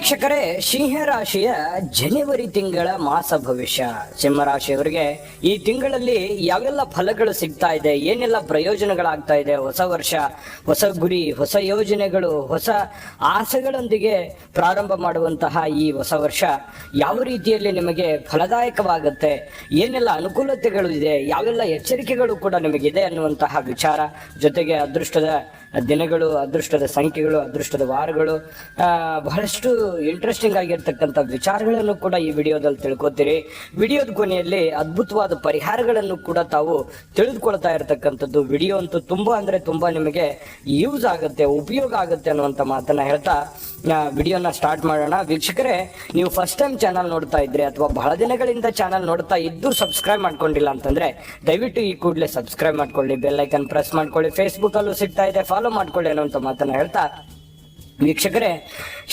ವೀಕ್ಷಕರೇ, ಸಿಂಹ ರಾಶಿಯ ಜನವರಿ ತಿಂಗಳ ಮಾಸ ಭವಿಷ್ಯ. ಸಿಂಹ ರಾಶಿಯವರಿಗೆ ಈ ತಿಂಗಳಲ್ಲಿ ಯಾವೆಲ್ಲ ಫಲಗಳು ಸಿಗ್ತಾ ಇದೆ, ಏನೆಲ್ಲ ಪ್ರಯೋಜನಗಳಾಗ್ತಾ ಇದೆ, ಹೊಸ ವರ್ಷ, ಹೊಸ ಗುರಿ, ಹೊಸ ಯೋಜನೆಗಳು, ಹೊಸ ಆಸೆಗಳೊಂದಿಗೆ ಪ್ರಾರಂಭ ಮಾಡುವಂತಹ ಈ ಹೊಸ ವರ್ಷ ಯಾವ ರೀತಿಯಲ್ಲಿ ನಿಮಗೆ ಫಲದಾಯಕವಾಗುತ್ತೆ, ಏನೆಲ್ಲ ಅನುಕೂಲತೆಗಳು ಇದೆ, ಯಾವೆಲ್ಲ ಎಚ್ಚರಿಕೆಗಳು ಕೂಡ ನಿಮಗಿದೆ ಅನ್ನುವಂತಹ ವಿಚಾರ, ಜೊತೆಗೆ ಅದೃಷ್ಟದ ದಿನಗಳು, ಅದೃಷ್ಟದ ಸಂಖ್ಯೆಗಳು, ಅದೃಷ್ಟದ ವಾರಗಳು, ಬಹಳಷ್ಟು ಇಂಟ್ರೆಸ್ಟಿಂಗ್ ಆಗಿರ್ತಕ್ಕಂಥ ವಿಚಾರಗಳನ್ನು ಕೂಡ ಈ ವಿಡಿಯೋದಲ್ಲಿ ತಿಳ್ಕೊತೀರಿ. ವಿಡಿಯೋದ ಕೊನೆಯಲ್ಲಿ ಅದ್ಭುತವಾದ ಪರಿಹಾರಗಳನ್ನು ಕೂಡ ತಾವು ತಿಳಿದುಕೊಳ್ತಾ ಇರತಕ್ಕಂಥದ್ದು. ವಿಡಿಯೋ ಅಂತೂ ತುಂಬಾ ಅಂದ್ರೆ ತುಂಬಾ ನಿಮಗೆ ಯೂಸ್ ಆಗುತ್ತೆ, ಉಪಯೋಗ ಆಗುತ್ತೆ ಅನ್ನುವಂಥ ಮಾತನ್ನ ಹೇಳ್ತಾ ವಿಡಿಯೋನ ಸ್ಟಾರ್ಟ್ ಮಾಡೋಣ. ವೀಕ್ಷಕರೇ, ನೀವು ಫಸ್ಟ್ ಟೈಮ್ ಚಾನಲ್ ನೋಡ್ತಾ ಇದ್ರೆ ಅಥವಾ ಬಹಳ ದಿನಗಳಿಂದ ಚಾನಲ್ ನೋಡ್ತಾ ಇದ್ದು ಸಬ್ಸ್ಕ್ರೈಬ್ ಮಾಡ್ಕೊಂಡಿಲ್ಲ ಅಂತಂದ್ರೆ ದಯವಿಟ್ಟು ಈ ಕೂಡಲೇ ಸಬ್ಸ್ಕ್ರೈಬ್ ಮಾಡ್ಕೊಳ್ಳಿ, ಬೆಲ್ ಐಕನ್ ಪ್ರೆಸ್ ಮಾಡ್ಕೊಳ್ಳಿ, ಫೇಸ್ಬುಕ್ ಅಲ್ಲೂ ಸಿಗ್ತಾ ಇದೆ, ಫಾಲೋ ಮಾಡ್ಕೊಳ್ಳಿ ಅನ್ನುವಂಥ ಮಾತನ್ನ ಹೇಳ್ತಾ, ವೀಕ್ಷಕರೇ,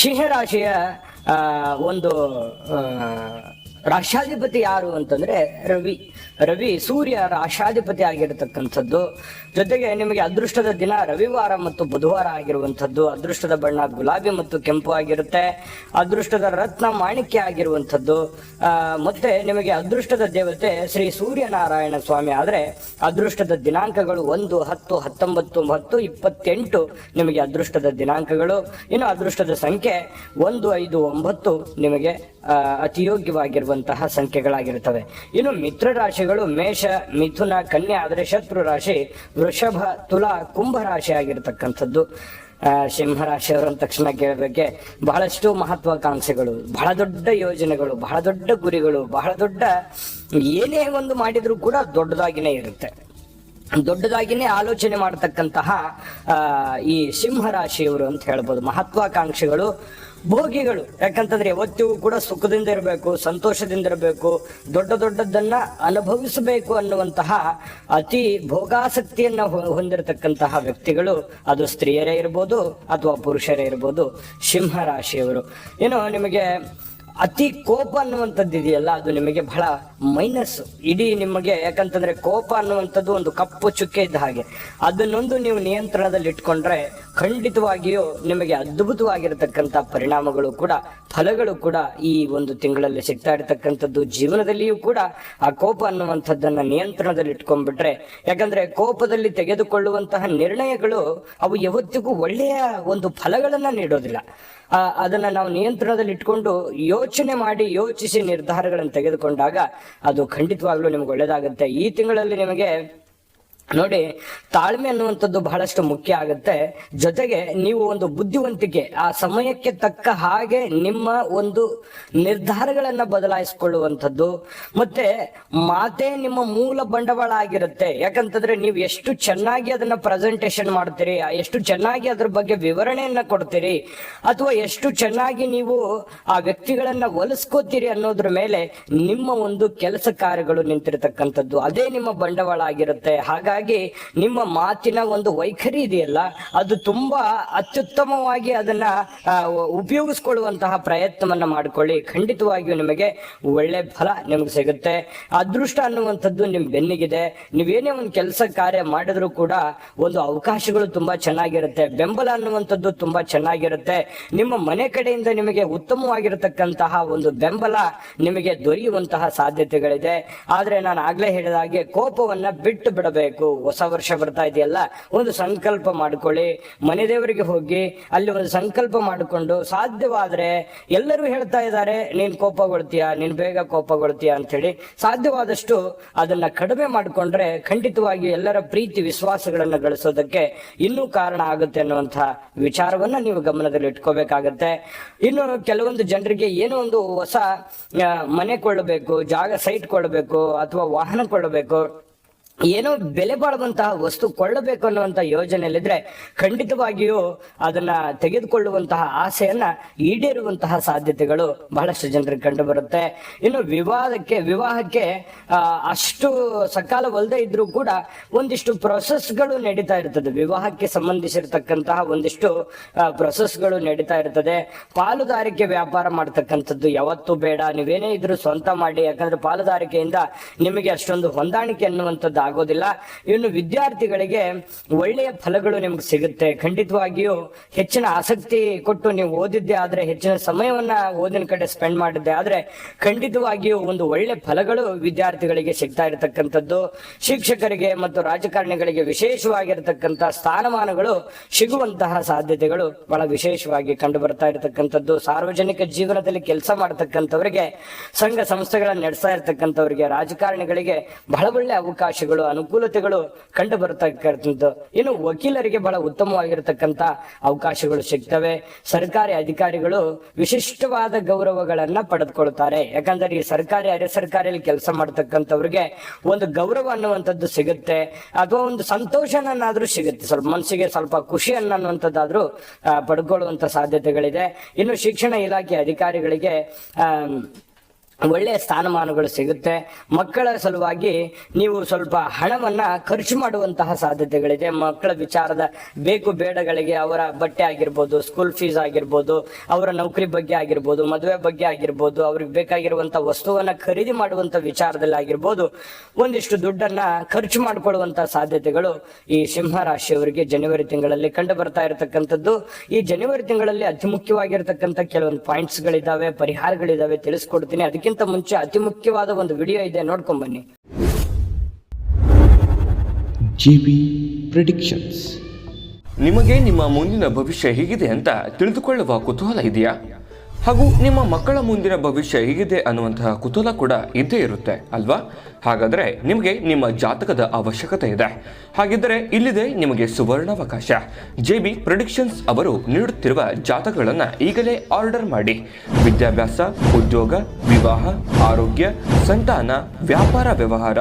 ಸಿಂಹ ರಾಶಿಯ ಒಂದು ರಾಶಾಧಿಪತಿ ಯಾರು ಅಂತಂದ್ರೆ ರವಿ ಸೂರ್ಯ ರಾಶಾಧಿಪತಿ ಆಗಿರತಕ್ಕಂಥದ್ದು. ಜೊತೆಗೆ ನಿಮಗೆ ಅದೃಷ್ಟದ ದಿನ ರವಿವಾರ ಮತ್ತು ಬುಧವಾರ ಆಗಿರುವಂಥದ್ದು. ಅದೃಷ್ಟದ ಬಣ್ಣ ಗುಲಾಬಿ ಮತ್ತು ಕೆಂಪು ಆಗಿರುತ್ತೆ. ಅದೃಷ್ಟದ ರತ್ನ ಮಾಣಿಕ್ಯ ಆಗಿರುವಂಥದ್ದು. ಮತ್ತೆ ನಿಮಗೆ ಅದೃಷ್ಟದ ದೇವತೆ ಶ್ರೀ ಸೂರ್ಯನಾರಾಯಣ ಸ್ವಾಮಿ. ಆದ್ರೆ ಅದೃಷ್ಟದ ದಿನಾಂಕಗಳು 1, 10, 19, 10, 28 ನಿಮಗೆ ಅದೃಷ್ಟದ ದಿನಾಂಕಗಳು. ಇನ್ನು ಅದೃಷ್ಟದ ಸಂಖ್ಯೆ 1, 5, 9 ನಿಮಗೆ ಅತಿ ಯೋಗ್ಯವಾಗಿರುವಂತಹ ಸಂಖ್ಯೆಗಳಾಗಿರುತ್ತವೆ. ಇನ್ನು ಮಿತ್ರ ರಾಶಿಗಳು ಮೇಷ, ಮಿಥುನ, ಕನ್ಯಾ. ಆದರೆ ಶತ್ರು ರಾಶಿ ವೃಷಭ, ತುಲಾ, ಕುಂಭ ರಾಶಿ ಆಗಿರತಕ್ಕಂಥದ್ದು. ಸಿಂಹ ರಾಶಿಯವರ ತಕ್ಷಣ ಕೇಳಬೇಕೆ ಬಹಳಷ್ಟು ಮಹತ್ವಾಕಾಂಕ್ಷೆಗಳು, ಬಹಳ ದೊಡ್ಡ ಯೋಜನೆಗಳು, ಬಹಳ ದೊಡ್ಡ ಗುರಿಗಳು, ಬಹಳ ದೊಡ್ಡ ಏನೇ ಒಂದು ಮಾಡಿದ್ರೂ ಕೂಡ ದೊಡ್ಡದಾಗಿನೇ ಇರುತ್ತೆ, ದೊಡ್ಡದಾಗಿನೇ ಆಲೋಚನೆ ಮಾಡತಕ್ಕಂತಹ ಈ ಸಿಂಹ ರಾಶಿಯವರು ಅಂತ ಹೇಳ್ಬೋದು. ಮಹತ್ವಾಕಾಂಕ್ಷೆಗಳು, ಭೋಗಿಗಳು. ಯಾಕಂತಂದ್ರೆ ಯಾವತ್ತಿಗೂ ಕೂಡ ಸುಖದಿಂದ ಇರಬೇಕು, ಸಂತೋಷದಿಂದ ಇರಬೇಕು, ದೊಡ್ಡದನ್ನ ಅನುಭವಿಸಬೇಕು ಅನ್ನುವಂತಹ ಅತಿ ಭೋಗಾಸಕ್ತಿಯನ್ನ ಹೊಂದಿರತಕ್ಕಂತಹ ವ್ಯಕ್ತಿಗಳು, ಅದು ಸ್ತ್ರೀಯರೇ ಇರ್ಬೋದು ಅಥವಾ ಪುರುಷರೇ ಇರ್ಬೋದು, ಸಿಂಹ ರಾಶಿಯವರು. ಏನು ನಿಮಗೆ ಅತಿ ಕೋಪ ಅನ್ನುವಂಥದ್ದು ಇದೆಯಲ್ಲ, ಅದು ನಿಮಗೆ ಬಹಳ ಮೈನಸ್ ಇಡೀ ನಿಮಗೆ. ಯಾಕಂತಂದ್ರೆ ಕೋಪ ಅನ್ನುವಂಥದ್ದು ಒಂದು ಕಪ್ಪು ಚುಕ್ಕೆ ಇದ್ದ ಹಾಗೆ. ಅದನ್ನೊಂದು ನೀವು ನಿಯಂತ್ರಣದಲ್ಲಿ ಇಟ್ಕೊಂಡ್ರೆ ಖಂಡಿತವಾಗಿಯೂ ನಿಮಗೆ ಅದ್ಭುತವಾಗಿರತಕ್ಕಂಥ ಪರಿಣಾಮಗಳು ಕೂಡ, ಫಲಗಳು ಕೂಡ ಈ ಒಂದು ತಿಂಗಳಲ್ಲಿ ಸಿಗ್ತಾ ಇರತಕ್ಕಂಥದ್ದು. ಜೀವನದಲ್ಲಿಯೂ ಕೂಡ ಆ ಕೋಪ ಅನ್ನುವಂಥದ್ದನ್ನ ನಿಯಂತ್ರಣದಲ್ಲಿ ಇಟ್ಕೊಂಡ್ಬಿಟ್ರೆ, ಯಾಕಂದ್ರೆ ಕೋಪದಲ್ಲಿ ತೆಗೆದುಕೊಳ್ಳುವಂತಹ ನಿರ್ಣಯಗಳು ಅವು ಯಾವತ್ತಿಗೂ ಒಳ್ಳೆಯ ಒಂದು ಫಲಗಳನ್ನ ನೀಡೋದಿಲ್ಲ. ಅದನ್ನ ನಾವು ನಿಯಂತ್ರಣದಲ್ಲಿ ಇಟ್ಕೊಂಡು ಯೋಚನೆ ಮಾಡಿ, ಯೋಚಿಸಿ ನಿರ್ಧಾರಗಳನ್ನು ತೆಗೆದುಕೊಂಡಾಗ ಅದು ಖಂಡಿತವಾಗ್ಲೂ ನಿಮ್ಗೆ ಒಳ್ಳೇದಾಗುತ್ತೆ. ಈ ತಿಂಗಳಲ್ಲಿ ನಿಮಗೆ ನೋಡಿ, ತಾಳ್ಮೆ ಅನ್ನುವಂಥದ್ದು ಬಹಳಷ್ಟು ಮುಖ್ಯ ಆಗುತ್ತೆ. ಜೊತೆಗೆ ನೀವು ಒಂದು ಬುದ್ಧಿವಂತಿಕೆ, ಆ ಸಮಯಕ್ಕೆ ತಕ್ಕ ಹಾಗೆ ನಿಮ್ಮ ಒಂದು ನಿರ್ಧಾರಗಳನ್ನ ಬದಲಾಯಿಸಿಕೊಳ್ಳುವಂಥದ್ದು. ಮತ್ತೆ ಮಾತೇ ನಿಮ್ಮ ಮೂಲ ಬಂಡವಾಳ ಆಗಿರುತ್ತೆ. ಯಾಕಂತಂದ್ರೆ ನೀವು ಎಷ್ಟು ಚೆನ್ನಾಗಿ ಅದನ್ನ ಪ್ರೆಸೆಂಟೇಶನ್ ಮಾಡ್ತೀರಿ, ಎಷ್ಟು ಚೆನ್ನಾಗಿ ಅದ್ರ ಬಗ್ಗೆ ವಿವರಣೆಯನ್ನ ಕೊಡ್ತೀರಿ, ಅಥವಾ ಎಷ್ಟು ಚೆನ್ನಾಗಿ ನೀವು ಆ ವ್ಯಕ್ತಿಗಳನ್ನ ಒಲಿಸ್ಕೋತೀರಿ ಅನ್ನೋದ್ರ ಮೇಲೆ ನಿಮ್ಮ ಒಂದು ಕೆಲಸ ಕಾರ್ಯಗಳು ನಿಂತಿರತಕ್ಕಂಥದ್ದು. ಅದೇ ನಿಮ್ಮ ಬಂಡವಾಳ ಆಗಿರುತ್ತೆ. ಹಾಗಾಗಿ ನಿಮ್ಮ ಮಾತಿನ ಒಂದು ವೈಖರಿ ಇದೆಯಲ್ಲ, ಅದು ತುಂಬಾ ಅತ್ಯುತ್ತಮವಾಗಿ ಅದನ್ನ ಉಪಯೋಗಿಸ್ಕೊಳ್ಳುವಂತಹ ಪ್ರಯತ್ನವನ್ನ ಮಾಡಿಕೊಳ್ಳಿ. ಖಂಡಿತವಾಗಿಯೂ ನಿಮಗೆ ಒಳ್ಳೆ ಫಲ ನಿಮ್ಗೆ ಸಿಗುತ್ತೆ. ಅದೃಷ್ಟ ಅನ್ನುವಂಥದ್ದು ನಿಮ್ ಬೆನ್ನಿಗಿದೆ. ನೀವೇನೇ ಒಂದು ಕೆಲಸ ಕಾರ್ಯ ಮಾಡಿದ್ರು ಕೂಡ ಒಂದು ಅವಕಾಶಗಳು ತುಂಬಾ ಚೆನ್ನಾಗಿರುತ್ತೆ, ಬೆಂಬಲ ಅನ್ನುವಂಥದ್ದು ತುಂಬಾ ಚೆನ್ನಾಗಿರುತ್ತೆ. ನಿಮ್ಮ ಮನೆ ಕಡೆಯಿಂದ ನಿಮಗೆ ಉತ್ತಮವಾಗಿರತಕ್ಕಂತಹ ಒಂದು ಬೆಂಬಲ ನಿಮಗೆ ದೊರೆಯುವಂತಹ ಸಾಧ್ಯತೆಗಳಿದೆ. ಆದ್ರೆ ನಾನು ಆಗ್ಲೇ ಹೇಳಿದ ಹಾಗೆ ಕೋಪವನ್ನ ಬಿಟ್ಟು ಬಿಡಬೇಕು. ಹೊಸ ವರ್ಷ ಬರ್ತಾ ಇದೆಯಲ್ಲ, ಒಂದು ಸಂಕಲ್ಪ ಮಾಡ್ಕೊಳ್ಳಿ, ಮನೆ ದೇವರಿಗೆ ಹೋಗಿ ಅಲ್ಲಿ ಒಂದು ಸಂಕಲ್ಪ ಮಾಡಿಕೊಂಡು, ಸಾಧ್ಯವಾದ್ರೆ ಎಲ್ಲರೂ ಹೇಳ್ತಾ ಇದ್ದಾರೆ ನೀನ್ ಕೋಪಗೊಳ್ತೀಯ, ನೀನ್ ಬೇಗ ಕೋಪಗೊಳ್ತೀಯ ಅಂತ ಹೇಳಿ, ಸಾಧ್ಯವಾದಷ್ಟು ಅದನ್ನ ಕಡಿಮೆ ಮಾಡಿಕೊಂಡ್ರೆ ಖಂಡಿತವಾಗಿ ಎಲ್ಲರ ಪ್ರೀತಿ ವಿಶ್ವಾಸಗಳನ್ನ ಗಳಿಸೋದಕ್ಕೆ ಇನ್ನೂ ಕಾರಣ ಆಗುತ್ತೆ ಅನ್ನುವಂತಹ ವಿಚಾರವನ್ನ ನೀವು ಗಮನದಲ್ಲಿ ಇಟ್ಕೋಬೇಕಾಗತ್ತೆ. ಇನ್ನು ಕೆಲವೊಂದು ಜನರಿಗೆ ಏನೋ ಒಂದು ಹೊಸ ಮನೆ ಕೊಳ್ಳಬೇಕು, ಜಾಗ ಸೈಟ್ ಕೊಳ್ಳಬೇಕು, ಅಥವಾ ವಾಹನ ಕೊಳ್ಳಬೇಕು, ಏನೋ ಬೆಲೆ ಬಾಳುವಂತಹ ವಸ್ತು ಕೊಳ್ಳಬೇಕು ಅನ್ನುವಂತ ಯೋಜನೆಯಲ್ಲಿದ್ರೆ ಖಂಡಿತವಾಗಿಯೂ ಅದನ್ನ ತೆಗೆದುಕೊಳ್ಳುವಂತಹ ಆಸೆಯನ್ನ ಈಡೇರುವಂತಹ ಸಾಧ್ಯತೆಗಳು ಬಹಳಷ್ಟು ಜನರಿಗೆ ಕಂಡು ಬರುತ್ತೆ. ಇನ್ನು ವಿವಾಹಕ್ಕೆ ಅಷ್ಟು ಸಕಾಲವಲ್ಲದೆ ಇದ್ರೂ ಕೂಡ ಒಂದಿಷ್ಟು ಪ್ರೊಸೆಸ್ಗಳು ನಡೀತಾ ಇರ್ತದೆ. ವಿವಾಹಕ್ಕೆ ಸಂಬಂಧಿಸಿರ್ತಕ್ಕಂತಹ ಒಂದಿಷ್ಟು ಪ್ರೊಸೆಸ್ಗಳು ನಡೀತಾ ಇರ್ತದೆ. ಪಾಲುದಾರಿಕೆ ವ್ಯಾಪಾರ ಮಾಡ್ತಕ್ಕಂಥದ್ದು ಯಾವತ್ತೂ ಬೇಡ. ನೀವೇನೇ ಇದ್ರೂ ಸ್ವಂತ ಮಾಡಿ. ಯಾಕಂದ್ರೆ ಪಾಲುದಾರಿಕೆಯಿಂದ ನಿಮಗೆ ಅಷ್ಟೊಂದು ಹೊಂದಾಣಿಕೆ ಅನ್ನುವಂಥದ್ದು ಆಗೋದಿಲ್ಲ. ಇನ್ನು ವಿದ್ಯಾರ್ಥಿಗಳಿಗೆ ಒಳ್ಳೆಯ ಫಲಗಳು ನಿಮ್ಗೆ ಸಿಗುತ್ತೆ. ಖಂಡಿತವಾಗಿಯೂ ಹೆಚ್ಚಿನ ಆಸಕ್ತಿ ಕೊಟ್ಟು ನೀವು ಓದಿದ್ದೆ ಆದ್ರೆ, ಹೆಚ್ಚಿನ ಸಮಯವನ್ನ ಓದಿನ ಕಡೆ ಸ್ಪೆಂಡ್ ಮಾಡಿದ್ದೆ ಆದ್ರೆ ಖಂಡಿತವಾಗಿಯೂ ಒಂದು ಒಳ್ಳೆ ಫಲಗಳು ವಿದ್ಯಾರ್ಥಿಗಳಿಗೆ ಸಿಗ್ತಾ ಇರತಕ್ಕಂಥದ್ದು. ಶಿಕ್ಷಕರಿಗೆ ಮತ್ತು ರಾಜಕಾರಣಿಗಳಿಗೆ ವಿಶೇಷವಾಗಿರತಕ್ಕಂಥ ಸ್ಥಾನಮಾನಗಳು ಸಿಗುವಂತಹ ಸಾಧ್ಯತೆಗಳು ಬಹಳ ವಿಶೇಷವಾಗಿ ಕಂಡು ಬರ್ತಾ ಇರತಕ್ಕಂಥದ್ದು. ಸಾರ್ವಜನಿಕ ಜೀವನದಲ್ಲಿ ಕೆಲಸ ಮಾಡತಕ್ಕಂಥವರಿಗೆ, ಸಂಘ ಸಂಸ್ಥೆಗಳನ್ನ ನಡೆಸ್ತಾ ಇರತಕ್ಕಂಥವರಿಗೆ, ರಾಜಕಾರಣಿಗಳಿಗೆ ಬಹಳ ಒಳ್ಳೆ ಅವಕಾಶಗಳು, ಅನುಕೂಲತೆಗಳು ಕಂಡು ಬರತಕ್ಕಂಥದ್ದು. ಇನ್ನು ವಕೀಲರಿಗೆ ಬಹಳ ಉತ್ತಮವಾಗಿರತಕ್ಕಂಥ ಅವಕಾಶಗಳು ಸಿಗ್ತವೆ. ಸರ್ಕಾರಿ ಅಧಿಕಾರಿಗಳು ವಿಶಿಷ್ಟವಾದ ಗೌರವಗಳನ್ನ ಪಡೆದುಕೊಳ್ತಾರೆ. ಯಾಕಂದ್ರೆ ಈ ಸರ್ಕಾರಿ, ಅರೆ ಸರ್ಕಾರಿಯಲ್ಲಿ ಕೆಲಸ ಮಾಡತಕ್ಕಂಥವ್ರಿಗೆ ಒಂದು ಗೌರವ ಅನ್ನುವಂಥದ್ದು ಸಿಗುತ್ತೆ, ಅಥವಾ ಒಂದು ಸಂತೋಷನಾದ್ರೂ ಸಿಗುತ್ತೆ, ಸ್ವಲ್ಪ ಮನಸ್ಸಿಗೆ ಸ್ವಲ್ಪ ಖುಷಿಯನ್ನ ಅನ್ನುವಂಥದ್ದಾದ್ರೂ ಪಡ್ಕೊಳ್ಳುವಂತ ಸಾಧ್ಯತೆಗಳಿದೆ. ಇನ್ನು ಶಿಕ್ಷಣ ಇಲಾಖೆ ಅಧಿಕಾರಿಗಳಿಗೆ ಒಳ್ಳೆಯ ಸ್ಥಾನಮಾನಗಳು ಸಿಗುತ್ತೆ. ಮಕ್ಕಳ ಸಲುವಾಗಿ ನೀವು ಸ್ವಲ್ಪ ಹಣವನ್ನ ಖರ್ಚು ಮಾಡುವಂತಹ ಸಾಧ್ಯತೆಗಳಿದೆ. ಮಕ್ಕಳ ವಿಚಾರದ ಬೇಕು ಬೇಡಗಳಿಗೆ, ಅವರ ಬಟ್ಟೆ ಆಗಿರ್ಬೋದು, ಸ್ಕೂಲ್ ಫೀಸ್ ಆಗಿರ್ಬೋದು, ಅವರ ನೌಕರಿ ಬಗ್ಗೆ ಆಗಿರ್ಬೋದು, ಮದುವೆ ಬಗ್ಗೆ ಆಗಿರ್ಬೋದು, ಅವ್ರಿಗೆ ಬೇಕಾಗಿರುವಂತ ವಸ್ತುವನ್ನ ಖರೀದಿ ಮಾಡುವಂತ ವಿಚಾರದಲ್ಲಿ ಆಗಿರ್ಬೋದು, ಒಂದಿಷ್ಟು ದುಡ್ಡನ್ನ ಖರ್ಚು ಮಾಡಿಕೊಳ್ಳುವಂತ ಸಾಧ್ಯತೆಗಳು ಈ ಸಿಂಹ ರಾಶಿಯವರಿಗೆ ಜನವರಿ ತಿಂಗಳಲ್ಲಿ ಕಂಡು ಬರ್ತಾ ಇರತಕ್ಕಂಥದ್ದು. ಈ ಜನವರಿ ತಿಂಗಳಲ್ಲಿ ಅತಿ ಮುಖ್ಯವಾಗಿರ್ತಕ್ಕಂಥ ಕೆಲವೊಂದು ಪಾಯಿಂಟ್ಸ್ ಗಳಿದಾವೆ, ಪರಿಹಾರಗಳಿದಾವೆ, ತಿಳಿಸ್ಕೊಡ್ತೀನಿ. ಅದಕ್ಕಿಂತ ಮುಂಚೆ ಅತಿ ಮುಖ್ಯವಾದ ಒಂದು ವಿಡಿಯೋ ಇದೆ, ನೋಡ್ಕೊಂಡ್ ಬನ್ನಿ. GB predictions. ನಿಮಗೆ ನಿಮ್ಮ ಮುಂದಿನ ಭವಿಷ್ಯ ಹೇಗಿದೆ ಅಂತ ತಿಳಿದುಕೊಳ್ಳುವ ಕುತೂಹಲ ಇದೆಯಾ? ಹಾಗೂ ನಿಮ್ಮ ಮಕ್ಕಳ ಮುಂದಿನ ಭವಿಷ್ಯ ಹೇಗಿದೆ ಅನ್ನುವಂತಹ ಕುತೂಹಲ ಕೂಡ ಇದ್ದೇ ಇರುತ್ತೆ ಅಲ್ವಾ? ಹಾಗಾದರೆ ನಿಮಗೆ ನಿಮ್ಮ ಜಾತಕದ ಅವಶ್ಯಕತೆ ಇದೆ. ಹಾಗಿದ್ದರೆ ಇಲ್ಲಿದೆ ನಿಮಗೆ ಸುವರ್ಣಾವಕಾಶ. JB ಪ್ರೆಡಿಕ್ಷನ್ಸ್ ಅವರು ನೀಡುತ್ತಿರುವ ಜಾತಕಗಳನ್ನು ಈಗಲೇ ಆರ್ಡರ್ ಮಾಡಿ. ವಿದ್ಯಾಭ್ಯಾಸ, ಉದ್ಯೋಗ, ವಿವಾಹ, ಆರೋಗ್ಯ, ಸಂತಾನ, ವ್ಯಾಪಾರ ವ್ಯವಹಾರ,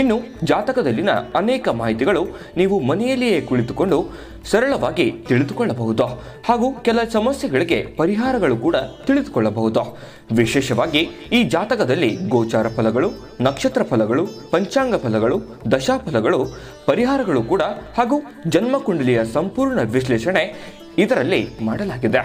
ಇನ್ನು ಜಾತಕದಲ್ಲಿನ ಅನೇಕ ಮಾಹಿತಿಗಳು ನೀವು ಮನೆಯಲ್ಲಿಯೇ ಕುಳಿತುಕೊಂಡು ಸರಳವಾಗಿ ತಿಳಿದುಕೊಳ್ಳಬಹುದು. ಹಾಗೂ ಕೆಲ ಸಮಸ್ಯೆಗಳಿಗೆ ಪರಿಹಾರಗಳು ಕೂಡ ತಿಳಿದುಕೊಳ್ಳಬಹುದು. ವಿಶೇಷವಾಗಿ ಈ ಜಾತಕದಲ್ಲಿ ಗೋಚಾರ ಫಲಗಳು, ನಕ್ಷತ್ರ ಫಲಗಳು, ಪಂಚಾಂಗ ಫಲಗಳು, ದಶಾಫಲಗಳು, ಪರಿಹಾರಗಳು ಕೂಡ ಹಾಗೂ ಜನ್ಮಕುಂಡಲಿಯ ಸಂಪೂರ್ಣ ವಿಶ್ಲೇಷಣೆ ಇದರಲ್ಲಿ ಮಾಡಲಾಗಿದೆ.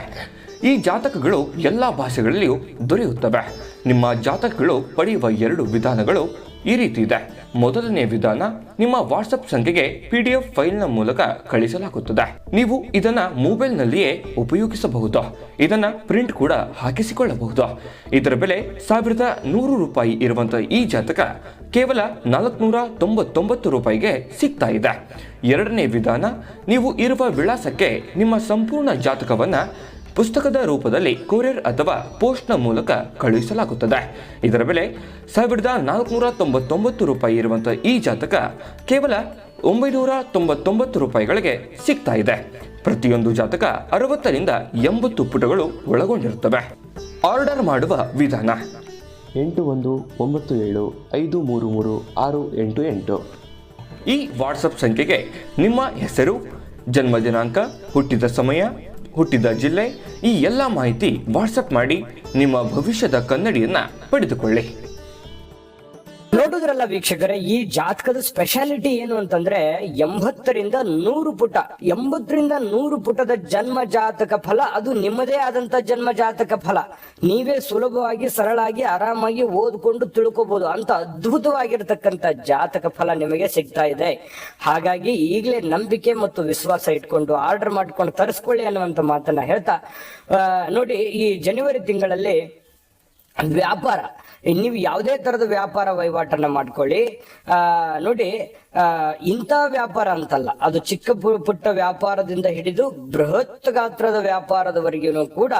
ಈ ಜಾತಕಗಳು ಎಲ್ಲ ಭಾಷೆಗಳಲ್ಲಿಯೂ ದೊರೆಯುತ್ತವೆ. ನಿಮ್ಮ ಜಾತಕಗಳು ಪಡೆಯುವ 2 ವಿಧಾನಗಳು ಈ ರೀತಿ ಇದೆ. ಮೊದಲನೇ ವಿಧಾನ, ನಿಮ್ಮ ವಾಟ್ಸಪ್ ಸಂಖ್ಯೆಗೆ PDF ಫೈಲ್ನ ಮೂಲಕ ಕಳಿಸಲಾಗುತ್ತದೆ. ನೀವು ಇದನ್ನ ಮೊಬೈಲ್ನಲ್ಲಿಯೇ ಉಪಯೋಗಿಸಬಹುದು. ಇದನ್ನ ಪ್ರಿಂಟ್ ಕೂಡ ಹಾಕಿಸಿಕೊಳ್ಳಬಹುದು. ಇದರ ಬೆಲೆ 1100 ರೂಪಾಯಿ ಇರುವಂತಹ ಈ ಜಾತಕ ಕೇವಲ 499 ರೂಪಾಯಿಗೆ ಸಿಗ್ತಾ ಇದೆ. ಎರಡನೇ ವಿಧಾನ, ನೀವು ಇರುವ ವಿಳಾಸಕ್ಕೆ ನಿಮ್ಮ ಸಂಪೂರ್ಣ ಜಾತಕವನ್ನ ಪುಸ್ತಕದ ರೂಪದಲ್ಲಿ ಕೊರಿಯರ್ ಅಥವಾ ಪೋಸ್ಟ್ನ ಮೂಲಕ ಕಳುಹಿಸಲಾಗುತ್ತದೆ. ಇದರ ಬೆಲೆ 1499 ರೂಪಾಯಿ ಇರುವಂತಹ ಈ ಜಾತಕ ಕೇವಲ 999 ರೂಪಾಯಿಗಳಿಗೆ ಸಿಗ್ತಾ ಇದೆ. ಪ್ರತಿಯೊಂದು ಜಾತಕ 60 ರಿಂದ 80 ಪುಟಗಳು ಒಳಗೊಂಡಿರುತ್ತವೆ. ಆರ್ಡರ್ ಮಾಡುವ ವಿಧಾನ: 8197533688. ಈ ವಾಟ್ಸಪ್ ಸಂಖ್ಯೆಗೆ ನಿಮ್ಮ ಹೆಸರು, ಜನ್ಮ ದಿನಾಂಕ, ಹುಟ್ಟಿದ ಸಮಯ, ಹುಟ್ಟಿದ ಜಿಲ್ಲೆ, ಈ ಎಲ್ಲ ಮಾಹಿತಿ ವಾಟ್ಸಪ್ ಮಾಡಿ ನಿಮ್ಮ ಭವಿಷ್ಯದ ಕನ್ನಡಿಯನ್ನ ಪಡೆದುಕೊಳ್ಳಿ. ನೋಡುದ್ರಲ್ಲ ವೀಕ್ಷಕರೇ, ಈ ಜಾತಕದ ಸ್ಪೆಷಾಲಿಟಿ ಏನು ಅಂತಂದ್ರೆ 80 ರಿಂದ 100 ಪುಟ, 80 ರಿಂದ 100 ಪುಟದ ಜನ್ಮ ಜಾತಕ ಫಲ, ಅದು ನಿಮ್ಮದೇ ಆದಂತ ಜನ್ಮ ಜಾತಕ ಫಲ. ನೀವೇ ಸುಲಭವಾಗಿ, ಸರಳಾಗಿ, ಆರಾಮಾಗಿ ಓದ್ಕೊಂಡು ತಿಳ್ಕೊಬಹುದು ಅಂತ ಅದ್ಭುತವಾಗಿರ್ತಕ್ಕಂಥ ಜಾತಕ ಫಲ ನಿಮಗೆ ಸಿಗ್ತಾ ಇದೆ. ಹಾಗಾಗಿ ಈಗಲೇ ನಂಬಿಕೆ ಮತ್ತು ವಿಶ್ವಾಸ ಇಟ್ಕೊಂಡು ಆರ್ಡರ್ ಮಾಡ್ಕೊಂಡು ತರಿಸ್ಕೊಳ್ಳಿ ಅನ್ನುವಂತ ಮಾತನ್ನ ಹೇಳ್ತಾ, ನೋಡಿ, ಈ ಜನವರಿ ತಿಂಗಳಲ್ಲಿ ವ್ಯಾಪಾರ, ನೀವು ಯಾವುದೇ ತರದ ವ್ಯಾಪಾರ ವಹಿವಾಟನ್ನ ಮಾಡ್ಕೊಳ್ಳಿ. ನೋಡಿ, ಇಂಥ ವ್ಯಾಪಾರ ಅಂತಲ್ಲ, ಅದು ಚಿಕ್ಕ ಪುಟ್ಟ ವ್ಯಾಪಾರದಿಂದ ಹಿಡಿದು ಬೃಹತ್ ಗಾತ್ರದ ವ್ಯಾಪಾರದವರೆಗೂ ಕೂಡ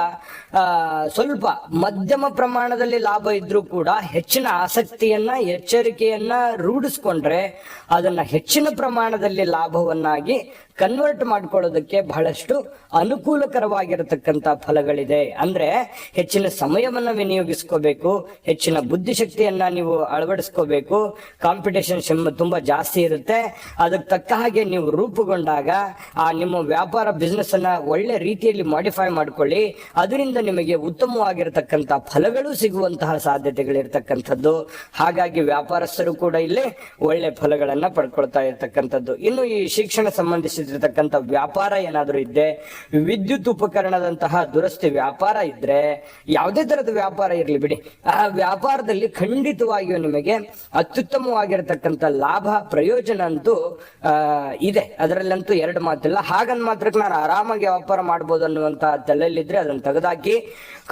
ಸ್ವಲ್ಪ ಮಧ್ಯಮ ಪ್ರಮಾಣದಲ್ಲಿ ಲಾಭ ಇದ್ರೂ ಕೂಡ ಹೆಚ್ಚಿನ ಆಸಕ್ತಿಯನ್ನ, ಎಚ್ಚರಿಕೆಯನ್ನ ರೂಢಿಸ್ಕೊಂಡ್ರೆ ಅದನ್ನ ಹೆಚ್ಚಿನ ಪ್ರಮಾಣದಲ್ಲಿ ಲಾಭವನ್ನಾಗಿ ಕನ್ವರ್ಟ್ ಮಾಡ್ಕೊಳ್ಳೋದಕ್ಕೆ ಬಹಳಷ್ಟು ಅನುಕೂಲಕರವಾಗಿರತಕ್ಕಂತ ಫಲಗಳಿದೆ. ಅಂದ್ರೆ ಹೆಚ್ಚಿನ ಸಮಯವನ್ನ ವಿನಿಯೋಗಿಸ್ಕೋಬೇಕು, ಹೆಚ್ಚಿನ ಬುದ್ಧಿಶಕ್ತಿಯನ್ನ ನೀವು ಅಳವಡಿಸ್ಕೋಬೇಕು. ಕಾಂಪಿಟೇಷನ್ ತುಂಬಾ ಜಾಸ್ತಿ ಇರುತ್ತೆ. ಅದಕ್ಕೆ ತಕ್ಕ ಹಾಗೆ ನೀವು ರೂಪುಗೊಂಡಾಗ ಆ ನಿಮ್ಮ ವ್ಯಾಪಾರ ಬಿಸ್ನೆಸ್ ಅನ್ನ ಒಳ್ಳೆ ರೀತಿಯಲ್ಲಿ ಮಾಡಿಫೈ ಮಾಡ್ಕೊಳ್ಳಿ. ಅದರಿಂದ ನಿಮಗೆ ಉತ್ತಮವಾಗಿರತಕ್ಕಂತ ಫಲಗಳು ಸಿಗುವಂತಹ ಸಾಧ್ಯತೆಗಳಿರ್ತಕ್ಕಂಥದ್ದು. ಹಾಗಾಗಿ ವ್ಯಾಪಾರಸ್ಥರು ಕೂಡ ಇಲ್ಲಿ ಒಳ್ಳೆ ಫಲಗಳನ್ನ ಪಡ್ಕೊಳ್ತಾ ಇರ್ತಕ್ಕಂಥದ್ದು. ಇನ್ನು ಈ ಶಿಕ್ಷಣ ಸಂಬಂಧಿಸಿರ್ತಕ್ಕಂಥ ವ್ಯಾಪಾರ ಏನಾದರೂ ಇದ್ದೆ, ವಿದ್ಯುತ್ ಉಪಕರಣದಂತಹ ದುರಸ್ತಿ ವ್ಯಾಪಾರ ಇದ್ರೆ, ಯಾವುದೇ ತರದ ವ್ಯಾಪಾರ ಇರಲಿ ಬಿಡಿ, ಆ ವ್ಯಾಪಾರದಲ್ಲಿ ಖಂಡಿತವಾಗಿಯೂ ನಿಮಗೆ ಅತ್ಯುತ್ತಮವಾಗಿರತಕ್ಕಂಥ ಲಾಭ, ಪ್ರಯೋಜನ ಪ್ರಯೋಜನ ಅಂತೂ ಇದೆ, ಅದರಲ್ಲಂತೂ ಎರಡು ಮಾತಿಲ್ಲ. ಹಾಗಂದ್ ಮಾತ್ರಕ್ಕೆ ನಾನು ಆರಾಮಾಗಿ ವ್ಯಾಪಾರ ಮಾಡ್ಬೋದು ಅನ್ನುವಂತ ತಲೆಯಲ್ಲಿದ್ರೆ ಅದನ್ನು ತೆಗೆದಾಕಿ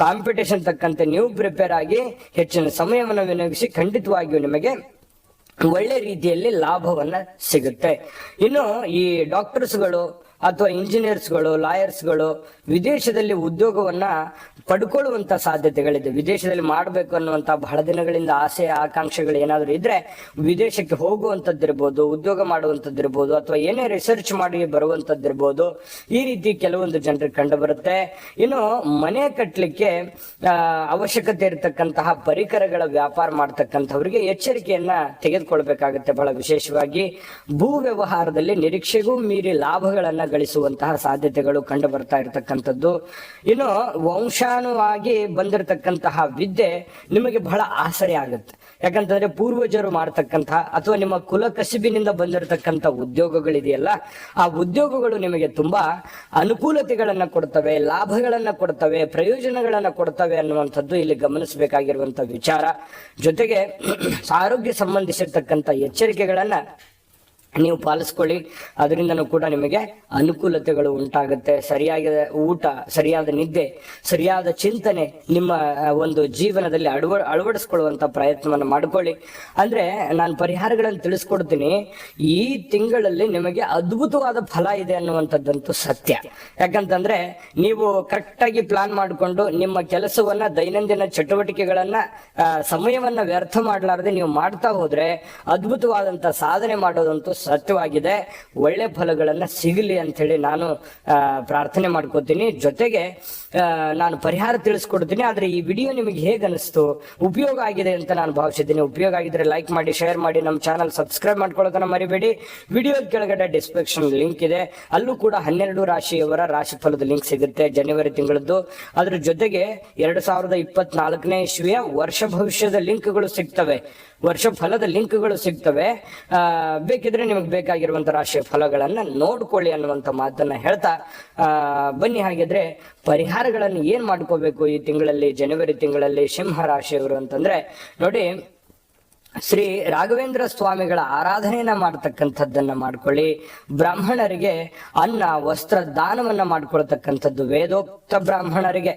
ಕಾಂಪಿಟೇಷನ್ ತಕ್ಕಂತೆ ನೀವು ಪ್ರಿಪೇರ್ ಆಗಿ ಹೆಚ್ಚಿನ ಸಮಯವನ್ನು ವಿನಿಯೋಗಿಸಿ ಖಂಡಿತವಾಗಿಯೂ ನಿಮಗೆ ಒಳ್ಳೆ ರೀತಿಯಲ್ಲಿ ಲಾಭವನ್ನ ಸಿಗುತ್ತೆ. ಇನ್ನು ಈ ಡಾಕ್ಟರ್ಸ್ಗಳು ಅಥವಾ ಇಂಜಿನಿಯರ್ಸ್ಗಳು, ಲಾಯರ್ಸ್ಗಳು ವಿದೇಶದಲ್ಲಿ ಉದ್ಯೋಗವನ್ನ ಪಡ್ಕೊಳ್ಳುವಂತ ಸಾಧ್ಯತೆಗಳಿದೆ. ವಿದೇಶದಲ್ಲಿ ಮಾಡಬೇಕು ಅನ್ನುವಂತ ಬಹಳ ದಿನಗಳಿಂದ ಆಸೆ ಆಕಾಂಕ್ಷೆಗಳು ಏನಾದ್ರು ಇದ್ರೆ ವಿದೇಶಕ್ಕೆ ಹೋಗುವಂತದ್ದಿರ್ಬೋದು, ಉದ್ಯೋಗ ಮಾಡುವಂತದ್ದಿರ್ಬೋದು, ಅಥವಾ ಏನೇ ರಿಸರ್ಚ್ ಮಾಡಿ ಬರುವಂತದ್ದಿರ್ಬೋದು. ಈ ರೀತಿ ಕೆಲವೊಂದು ಜನರಿಗೆ ಕಂಡು ಬರುತ್ತೆ. ಇನ್ನು ಮನೆ ಕಟ್ಟಲಿಕ್ಕೆ ಅವಶ್ಯಕತೆ ಇರತಕ್ಕಂತಹ ಪರಿಕರಗಳ ವ್ಯಾಪಾರ ಮಾಡ್ತಕ್ಕಂಥವ್ರಿಗೆ ಎಚ್ಚರಿಕೆಯನ್ನ ತೆಗೆದುಕೊಳ್ಬೇಕಾಗತ್ತೆ. ಬಹಳ ವಿಶೇಷವಾಗಿ ಭೂ ವ್ಯವಹಾರದಲ್ಲಿ ನಿರೀಕ್ಷೆಗೂ ಮೀರಿ ಲಾಭಗಳನ್ನ ಗಳಿಸುವಂತಹ ಸಾಧ್ಯತೆಗಳು ಕಂಡು ಬರ್ತಾ ಇರತಕ್ಕಂಥದ್ದು. ಇನ್ನು ವಂಶಾನುವಾಗಿ ಬಂದಿರತಕ್ಕಂತಹ ವಿದ್ಯೆ ನಿಮಗೆ ಬಹಳ ಆಸರೆ ಆಗುತ್ತೆ. ಯಾಕಂತಂದ್ರೆ ಪೂರ್ವಜರು ಮಾಡ್ತಕ್ಕಂತಹ ಅಥವಾ ನಿಮ್ಮ ಕುಲ ಕಸಿಬಿನಿಂದ ಬಂದಿರತಕ್ಕಂಥ ಉದ್ಯೋಗಗಳಿದೆಯಲ್ಲ, ಆ ಉದ್ಯೋಗಗಳು ನಿಮಗೆ ತುಂಬಾ ಅನುಕೂಲತೆಗಳನ್ನ ಕೊಡ್ತವೆ, ಲಾಭಗಳನ್ನ ಕೊಡ್ತವೆ, ಪ್ರಯೋಜನಗಳನ್ನ ಕೊಡ್ತವೆ ಅನ್ನುವಂಥದ್ದು ಇಲ್ಲಿ ಗಮನಿಸಬೇಕಾಗಿರುವಂತ ವಿಚಾರ. ಜೊತೆಗೆ ಆರೋಗ್ಯ ಸಂಬಂಧಿಸಿರ್ತಕ್ಕಂಥ ಎಚ್ಚರಿಕೆಗಳನ್ನ ನೀವು ಪಾಲಿಸ್ಕೊಳ್ಳಿ. ಅದರಿಂದನೂ ಕೂಡ ನಿಮಗೆ ಅನುಕೂಲತೆಗಳು ಉಂಟಾಗುತ್ತೆ. ಸರಿಯಾದ ಊಟ, ಸರಿಯಾದ ನಿದ್ದೆ, ಸರಿಯಾದ ಚಿಂತನೆ ನಿಮ್ಮ ಒಂದು ಜೀವನದಲ್ಲಿ ಅಳವಡಿಸ್ಕೊಳ್ಳುವಂತ ಪ್ರಯತ್ನವನ್ನು ಮಾಡ್ಕೊಳ್ಳಿ. ಅಂದ್ರೆ ನಾನು ಪರಿಹಾರಗಳನ್ನು ತಿಳಿಸ್ಕೊಡ್ತೀನಿ. ಈ ತಿಂಗಳಲ್ಲಿ ನಿಮಗೆ ಅದ್ಭುತವಾದ ಫಲ ಇದೆ ಅನ್ನುವಂಥದ್ದಂತೂ ಸತ್ಯ. ಯಾಕಂತಂದ್ರೆ ನೀವು ಕರೆಕ್ಟ್ ಆಗಿ ಪ್ಲಾನ್ ಮಾಡಿಕೊಂಡು ನಿಮ್ಮ ಕೆಲಸವನ್ನ, ದೈನಂದಿನ ಚಟುವಟಿಕೆಗಳನ್ನ, ಸಮಯವನ್ನ ವ್ಯರ್ಥ ಮಾಡಲಾರದೆ ನೀವು ಮಾಡ್ತಾ ಹೋದ್ರೆ ಅದ್ಭುತವಾದಂತ ಸಾಧನೆ ಮಾಡೋದಂತೂ ಸತ್ಯವಾಗಿದೆ. ಒಳ್ಳೆ ಫಲಗಳನ್ನ ಸಿಗಲಿ ಅಂತ ಹೇಳಿ ನಾನು ಪ್ರಾರ್ಥನೆ ಮಾಡ್ಕೋತೀನಿ. ಜೊತೆಗೆ ನಾನು ಪರಿಹಾರ ತಿಳಿಸ್ಕೊಡ್ತೀನಿ. ಆದ್ರೆ ಈ ವಿಡಿಯೋ ನಿಮಗೆ ಹೇಗೆ ಅನಿಸ್ತು, ಉಪಯೋಗ ಆಗಿದೆ ಅಂತ ನಾನು ಭಾವಿಸಿದ್ದೀನಿ. ಉಪಯೋಗ ಆಗಿದ್ರೆ ಲೈಕ್ ಮಾಡಿ, ಶೇರ್ ಮಾಡಿ, ನಮ್ಮ ಚಾನಲ್ ಸಬ್ಸ್ಕ್ರೈಬ್ ಮಾಡ್ಕೊಳ್ಳೋದನ್ನ ಮರಿಬೇಡಿ. ವಿಡಿಯೋದ ಕೆಳಗಡೆ ಡಿಸ್ಕ್ರಿಪ್ಷನ್ ಲಿಂಕ್ ಇದೆ, ಅಲ್ಲೂ ಕೂಡ 12 ರಾಶಿಯವರ ರಾಶಿ ಫಲದ ಲಿಂಕ್ ಸಿಗುತ್ತೆ ಜನವರಿ ತಿಂಗಳದ್ದು. ಅದ್ರ ಜೊತೆಗೆ 2024ನೇ ಇಸ್ವಿಯ ವರ್ಷ ಭವಿಷ್ಯದ ಲಿಂಕ್ಗಳು ಸಿಗ್ತವೆ, ವರ್ಷ ಫಲದ ಲಿಂಕ್ಗಳು ಸಿಗ್ತವೆ. ಬೇಕಿದ್ರೆ ನಿಮಗೆ ಬೇಕಾಗಿರುವಂತ ರಾಶಿಯ ಫಲಗಳನ್ನ ನೋಡ್ಕೊಳ್ಳಿ ಅನ್ನುವಂತ ಮಾತನ್ನ ಹೇಳ್ತಾ ಬನ್ನಿ. ಹಾಗಿದ್ರೆ ಪರಿಹಾರಗಳನ್ನು ಏನ್ ಮಾಡ್ಕೋಬೇಕು ಈ ತಿಂಗಳಲ್ಲಿ, ಜನವರಿ ತಿಂಗಳಲ್ಲಿ ಸಿಂಹ ರಾಶಿಯವರು ಅಂತಂದ್ರೆ ನೋಡಿ, ಶ್ರೀ ರಾಘವೇಂದ್ರ ಸ್ವಾಮಿಗಳ ಆರಾಧನೆಯನ್ನ ಮಾಡ್ತಕ್ಕಂಥದ್ದನ್ನ ಮಾಡ್ಕೊಳ್ಳಿ. ಬ್ರಾಹ್ಮಣರಿಗೆ ಅನ್ನ ವಸ್ತ್ರ ದಾನವನ್ನ ಮಾಡ್ಕೊಳ್ತಕ್ಕಂಥದ್ದು, ವೇದೋಕ್ತ ಬ್ರಾಹ್ಮಣರಿಗೆ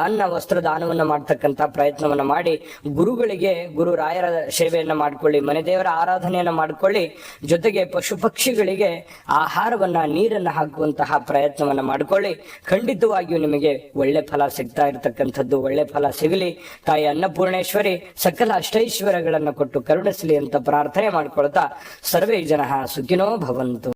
ಅನ್ನ ವಸ್ತ್ರ ದಾನವನ್ನ ಮಾಡ್ತಕ್ಕಂಥ ಪ್ರಯತ್ನವನ್ನ ಮಾಡಿ. ಗುರುಗಳಿಗೆ ಗುರು ರಾಯರ ಸೇವೆಯನ್ನ ಮಾಡ್ಕೊಳ್ಳಿ, ಮನೆ ದೇವರ ಆರಾಧನೆಯನ್ನ ಮಾಡ್ಕೊಳ್ಳಿ. ಜೊತೆಗೆ ಪಶು ಪಕ್ಷಿಗಳಿಗೆ ಆಹಾರವನ್ನ, ನೀರನ್ನ ಹಾಕುವಂತಹ ಪ್ರಯತ್ನವನ್ನ ಮಾಡ್ಕೊಳ್ಳಿ. ಖಂಡಿತವಾಗಿಯೂ ನಿಮಗೆ ಒಳ್ಳೆ ಫಲ ಸಿಗ್ತಾ ಇರತಕ್ಕಂಥದ್ದು. ಒಳ್ಳೆ ಫಲ ಸಿಗಲಿ. ತಾಯಿ ಅನ್ನಪೂರ್ಣೇಶ್ವರಿ ಸಕಲ ಅಷ್ಟೈಶ್ವರ್ಯಗಳನ್ನ ಕೊಟ್ಟು ಕರುಣಿಸಲಿ ಅಂತ ಪ್ರಾರ್ಥನೆ ಮಾಡ್ಕೊಳ್ತಾ ಸರ್ವೇ ಜನ ಸುಖಿನೋ ಭವಂತು.